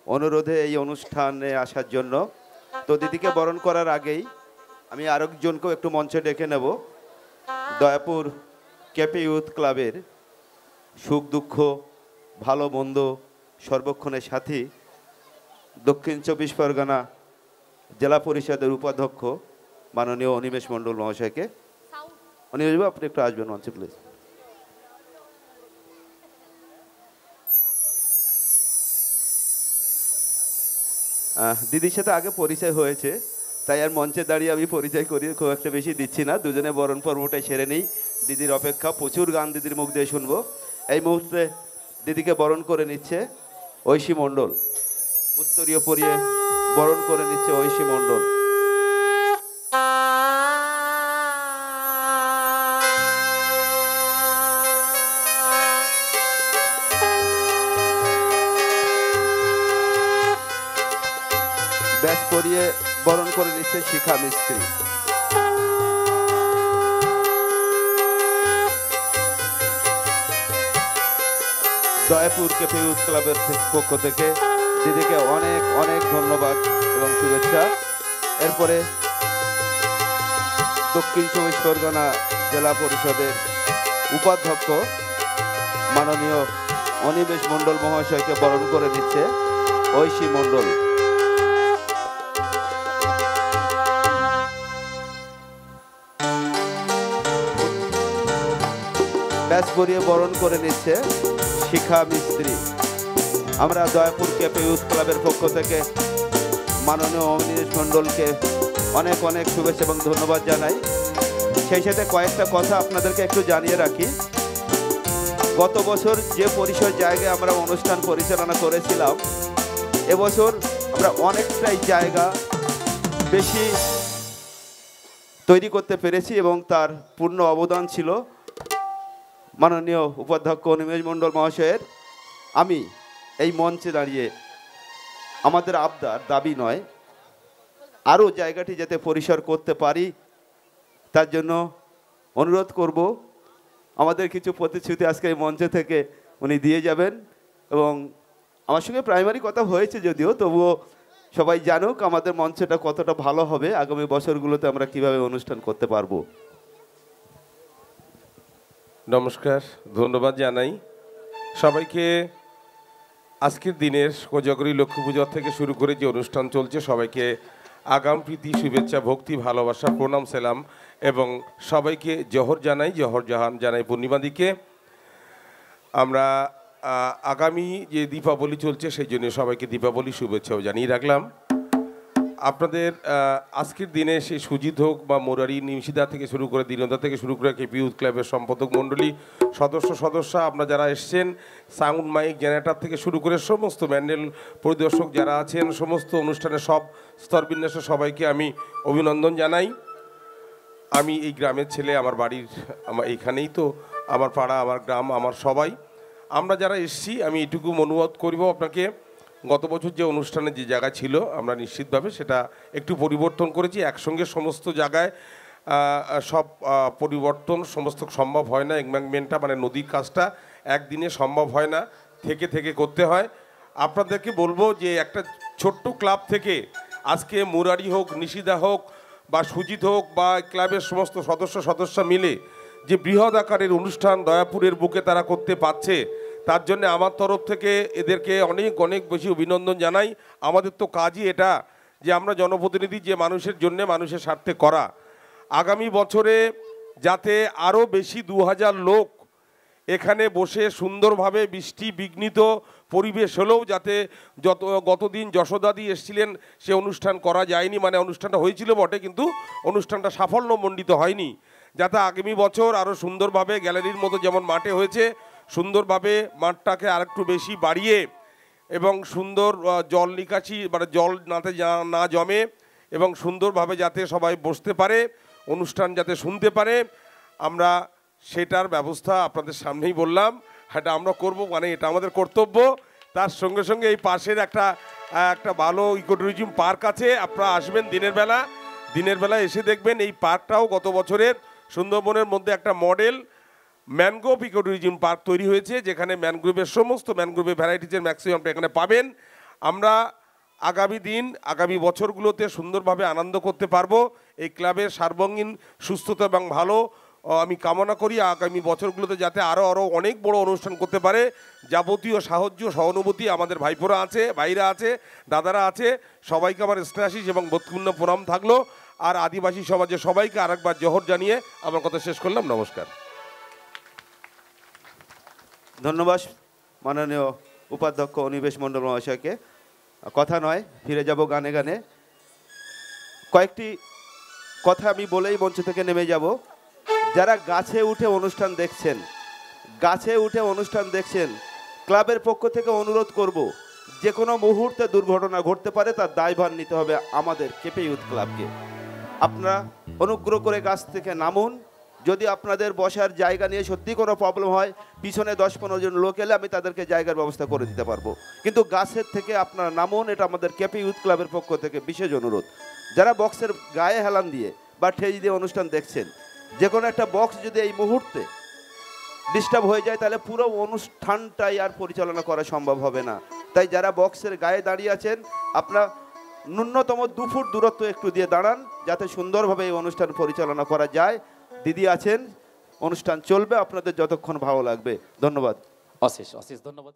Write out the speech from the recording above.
অনুরোধে এই অনুষ্ঠানে আসার জন্য। তো দিদিকে বরণ করার আগেই আমি আরেকজনকেও একটু মঞ্চে ডেকে নেব। দয়াপুর কেপি ইউথ ক্লাবের সুখ দুঃখ ভালো মন্দ সর্বক্ষণের সাথী, দক্ষিণ ২৪ পরগনা জেলা পরিষদের উপাধ্যক্ষ মাননীয় অনিমেষ মণ্ডল মহাশয়কে। অনিমেষ বাবু, আপনি একটু আসবেন মঞ্চে প্লিজ। দিদির সাথে আগে পরিচয় হয়েছে, তাই আর মঞ্চে দাঁড়িয়ে আমি পরিচয় করি খুব একটা বেশি দিচ্ছি না। দুজনে বরণ পর্বটাই সেরে নেই। দিদির অপেক্ষা, প্রচুর গান দিদির মুখ দিয়ে শুনবো। এই মুহূর্তে দিদিকে বরণ করে নিচ্ছে ঐশী মণ্ডল, উত্তরীয় পরিয়ে বরণ করে নিচ্ছে ঐশী মণ্ডল। ব্যাস পরিয়ে বরণ করে নিচ্ছে শিখা মিস্ত্রি। দয়াপুর কেপি ইউথ ক্লাবের পক্ষ থেকে দিদিকে অনেক অনেক ধন্যবাদ এবং শুভেচ্ছা। এরপরে দক্ষিণ ২৪ পরগনা জেলা পরিষদের উপাধ্যক্ষ মাননীয় অনিমেষ মণ্ডল মহাশয়কে বরণ করে নিচ্ছে ঐশী মণ্ডল। ব্যাস পরিয়ে বরণ করে নিচ্ছে শিখা মিস্ত্রি। আমরা দয়াপুর কেপি ইউথ ক্লাবের পক্ষ থেকে মাননীয় অনিমেষ মণ্ডলকে অনেক অনেক শুভেচ্ছা এবং ধন্যবাদ জানাই। সেই সাথে কয়েকটা কথা আপনাদেরকে একটু জানিয়ে রাখি। গত বছর যে পরিসর জায়গায় আমরা অনুষ্ঠান পরিচালনা করেছিলাম, এবছর আমরা অনেকটাই জায়গা বেশি তৈরি করতে পেরেছি এবং তার পূর্ণ অবদান ছিল মাননীয় উপাধ্যক্ষ অনিমেষ মণ্ডল মহাশয়ের। আমি এই মঞ্চে দাঁড়িয়ে আমাদের আবদার, দাবি নয়, আরও জায়গাটি যাতে পরিসর করতে পারি তার জন্য অনুরোধ করব। আমাদের কিছু প্রতিশ্রুতি আজকে এই মঞ্চে থেকে উনি দিয়ে যাবেন এবং আমার সঙ্গে প্রাইমারি কথা হয়েছে যদিও, তবুও সবাই জানুক আমাদের মঞ্চটা কতটা ভালো হবে, আগামী বছরগুলোতে আমরা কিভাবে অনুষ্ঠান করতে পারবো। নমস্কার, ধন্যবাদ জানাই সবাইকে। আজকের দিনের কোজাগরী লক্ষ্মী পূজা থেকে শুরু করে যে অনুষ্ঠান চলছে, সবাইকে আগাম প্রীতি শুভেচ্ছা ভক্তি ভালোবাসা প্রণাম সালাম এবং সবাইকে জহর জানাই, জহর জাহান জানাই পূর্ণিমাদিকে। আমরা আগামী যে দীপাবলি চলছে সেই জন্য সবাইকে দীপাবলি শুভেচ্ছাও জানিয়ে রাখলাম। আপনাদের আজকের দিনে সেই সুজিত হোক বা মোরারি নিমশিদা থেকে শুরু করে দীনদা থেকে শুরু করে কেপি ইউথ ক্লাবের সম্পাদক মণ্ডলী সদস্য আপনারা যারা এসছেন, সাউন্ড মাইক জেনারেটর থেকে শুরু করে সমস্ত ম্যান্ডেল পরিদর্শক যারা আছেন, সমস্ত অনুষ্ঠানের সব স্তরবিন্যাসে সবাইকে আমি অভিনন্দন জানাই। আমি এই গ্রামের ছেলে, আমার বাড়ির আমার এইখানেই তো, আমার পাড়া, আমার গ্রাম, আমার সবাই আমরা যারা এসছি, আমি এটুকু অনুরোধ করব আপনাকে, গত বছর যে অনুষ্ঠানে যে জায়গা ছিল আমরা নিশ্চিতভাবে সেটা একটু পরিবর্তন করেছি। একসঙ্গে সমস্ত জায়গায় সব পরিবর্তন সমস্ত সম্ভব হয় না। এমবাঙ্কমেন্টটা মানে নদীর কাজটা একদিনে সম্ভব হয় না, থেকে থেকে করতে হয়। আপনাদেরকে বলবো যে একটা ছোট্ট ক্লাব থেকে আজকে মুরারি হোক, নিশিদা হোক বা সুজিত হোক বা ক্লাবের সমস্ত সদস্য মিলে যে বৃহৎ আকারের অনুষ্ঠান দয়াপুরের বুকে তারা করতে পারছে, তার জন্য আমার তরফ থেকে এদেরকে অনেক অনেক বেশি অভিনন্দন জানাই। আমাদের তো কাজই এটা যে আমরা জনপ্রতিনিধি, যে মানুষের জন্য মানুষের স্বার্থে করা। আগামী বছরে যাতে আরও বেশি ২০০০ লোক এখানে বসে সুন্দরভাবে বৃষ্টি বিঘ্নিত পরিবেশ হলেও যাতে গতদিন যশোদাদি এসেছিলেন সে অনুষ্ঠান করা যায়নি, মানে অনুষ্ঠানটা হয়েছিল বটে কিন্তু অনুষ্ঠানটা সাফল্যমণ্ডিত হয়নি, যাতে আগামী বছর আরও সুন্দরভাবে গ্যালারির মতো যেমন মাঠে হয়েছে সুন্দরভাবে মাঠটাকে আরেকটু বেশি বাড়িয়ে এবং সুন্দর জল নিকাশি মানে জল না জমে এবং সুন্দরভাবে যাতে সবাই বসতে পারে, অনুষ্ঠান যাতে শুনতে পারে, আমরা সেটার ব্যবস্থা আপনাদের সামনেই বললাম। এটা আমরা করব, মানে এটা আমাদের কর্তব্য। তার সঙ্গে সঙ্গে এই পাশের একটা ভালো ইকো ট্যুরিজম পার্ক আছে, আপনারা আসবেন দিনের বেলা এসে দেখবেন এই পার্কটাও গত বছরের সুন্দরবনের মধ্যে একটা model mangrove eco tourism park তৈরি হয়েছে, যেখানে ম্যানগ্রোভের সমস্ত ম্যানগ্রোভের ভ্যারাইটিজের ম্যাক্সিমামটা এখানে পাবেন। আমরা আগামী দিন আগামী বছরগুলোতে সুন্দরভাবে আনন্দ করতে পারবো। এই ক্লাবের সার্বঙ্গীন সুস্থতা এবং ভালো আমি কামনা করি। আগামী বছরগুলোতে যাতে আরও অনেক বড় অনুষ্ঠান করতে পারে। যাবতীয় সাহায্য সহানুভূতি আমাদের ভাইপোরা আছে, ভাইরা আছে, দাদারা আছে, সবাইকে আমার স্নেহাশিস এবং বোধপূর্ণ প্রণাম থাকলো। আর আদিবাসী সমাজের সবাইকে আরেকবার জোহর জানিয়ে আমার কথা শেষ করলাম। নমস্কার। ধন্যবাদ মাননীয় উপাধ্যক্ষ অনিবেশ মণ্ডল মহাশয়কে। কথা নয়, ফিরে যাব গানে গানে। কয়েকটি কথা আমি বলেই মঞ্চ থেকে নেমে যাব। যারা গাছে উঠে অনুষ্ঠান দেখছেন, ক্লাবের পক্ষ থেকে অনুরোধ করব, যে কোনো মুহূর্তে দুর্ঘটনা ঘটতে পারে, তার দায়ভার নিতে হবে আমাদের কেপি ইউথ ক্লাবকে। আপনারা অনুগ্রহ করে গাছ থেকে নামুন। যদি আপনাদের বসার জায়গা নিয়ে সত্যি কোনো প্রবলেম হয়, পিছনে 10-15 জন লোক এলে আমি তাদেরকে জায়গার ব্যবস্থা করে দিতে পারবো, কিন্তু গাছের থেকে আপনারা নামুন। এটা আমাদের কেপি ইউথ ক্লাবের পক্ষ থেকে বিশেষ অনুরোধ। যারা বক্সের গায়ে হেলান দিয়ে বা ঠেজ দিয়ে অনুষ্ঠান দেখছেন, যে কোনো একটা বক্স যদি এই মুহূর্তে ডিস্টার্ব হয়ে যায়, তাহলে পুরো অনুষ্ঠানটাই আর পরিচালনা করা সম্ভব হবে না। তাই যারা বক্সের গায়ে দাঁড়িয়ে আছেন, আপনারা ন্যূনতম 2 ফুট দূরত্ব একটু দিয়ে দাঁড়ান, যাতে সুন্দরভাবে এই অনুষ্ঠান পরিচালনা করা যায়। দিদি আছেন, অনুষ্ঠান চলবে আপনাদের যতক্ষণ ভালো লাগবে। ধন্যবাদ। অশেষ অশেষ ধন্যবাদ।